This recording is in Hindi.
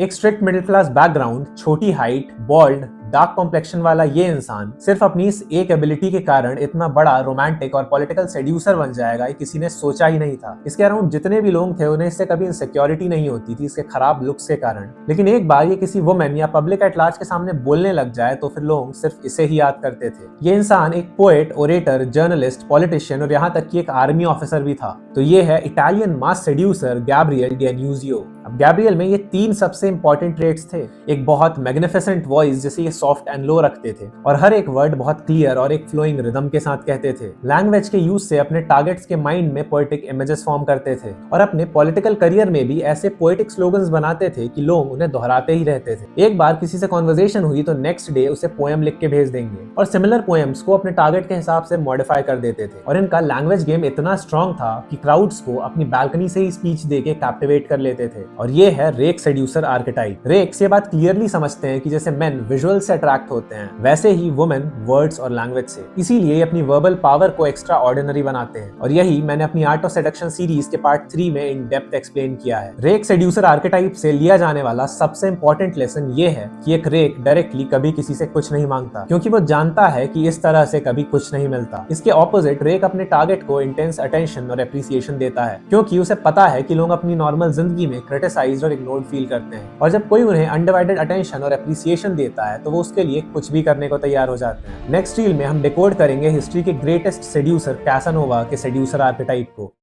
एक स्ट्रिक्ट मिडिल क्लास बैकग्राउंड, छोटी हाइट, बॉल्ड, डार्क कॉम्प्लेक्शन वाला ये इंसान सिर्फ अपनी इस एक एबिलिटी के कारण इतना बड़ा रोमांटिक और पॉलिटिकल सेड्यूसर बन जाएगा, ये किसी ने सोचा ही नहीं था। इसके अराउंड जितने भी लोग थे उन्हें इससे कभी इनसिक्योरिटी नहीं होती थी इसके खराब लुक्स के कारण। लेकिन एक बार ये किसी वुमेन या पब्लिक एट लार्ज के सामने बोलने लग जाए तो फिर लोग सिर्फ इसे ही याद करते थे। ये इंसान एक पोएट, ओरेटर, जर्नलिस्ट, पॉलिटिशियन और यहाँ तक कि एक आर्मी ऑफिसर भी था। तो ये है इटालियन मास सेड्यूसर गैब्रियल डेन्यूजियो। अब गैब्रियल में ये तीन सबसे इंपॉर्टेंट ट्रेट्स थे। एक बहुत मैग्निफिसेंट वॉइस, जिसे ये सॉफ्ट एंड लो रखते थे, और हर एक वर्ड बहुत क्लियर और एक फ्लोइंग रिदम के साथ कहते थे। लैंग्वेज के यूज से अपने टारगेट्स के माइंड में पोएटिक इमेजेस फॉर्म करते थे और अपने पॉलिटिकल करियर में भी ऐसे पोएटिक स्लोगन्स बनाते थे कि लोग उन्हें दोहराते ही रहते थे। एक बार किसी से कॉन्वर्सेशन हुई तो नेक्स्ट डे उसे पोएम लिख के भेज देंगे और सिमिलर पोएम्स को अपने टारगेट के हिसाब से मॉडिफाई कर देते थे। और इनका लैंग्वेज गेम इतना स्ट्रॉन्ग था कि क्राउड्स को अपनी बैल्कनी से ही स्पीच देके कैप्टिवेट कर लेते थे। और ये है रेक सेड्यूसर आर्केटाइप। रेक्स ये बात क्लियरली समझते हैं कि जैसे मेन विजुअल से अट्रैक्ट होते हैं, वैसे ही वुमेन वर्ड्स और लैंग्वेज से। इसीलिए ये अपनी वर्बल पावर को एक्स्ट्रा ऑर्डिनरी बनाते हैं। और यही मैंने अपनी आर्ट ऑफ सेडक्शन सीरीज के पार्ट 3 में इन डेप्थ एक्सप्लेन किया है। रेक सेड्यूसर आर्केटाइप से लिया जाने वाला सबसे इंपॉर्टेंट लेसन ये है कि एक रेक डायरेक्टली कभी किसी से कुछ नहीं मांगता, क्योंकि वो जानता है कि इस तरह से कभी कुछ नहीं मिलता। इसके ऑपोजिट रेक अपने टारगेट को इंटेंस अटेंशन और एप्रिसिएशन देता है, क्योंकि उसे पता है कि लोग अपनी नॉर्मल जिंदगी में क्रिटिसाइज्ड और इग्नोर्ड फील करते हैं। और जब कोई उन्हें अनडिवाइडेड अटेंशन और एप्रिसिएशन देता है तो वो उसके लिए कुछ भी करने को तैयार हो जाते हैं। नेक्स्ट रील में हम डिकोड करेंगे हिस्ट्री के ग्रेटेस्ट सेड्यूसर कैसानोवा के सेड्यूसर आर्केटाइप को।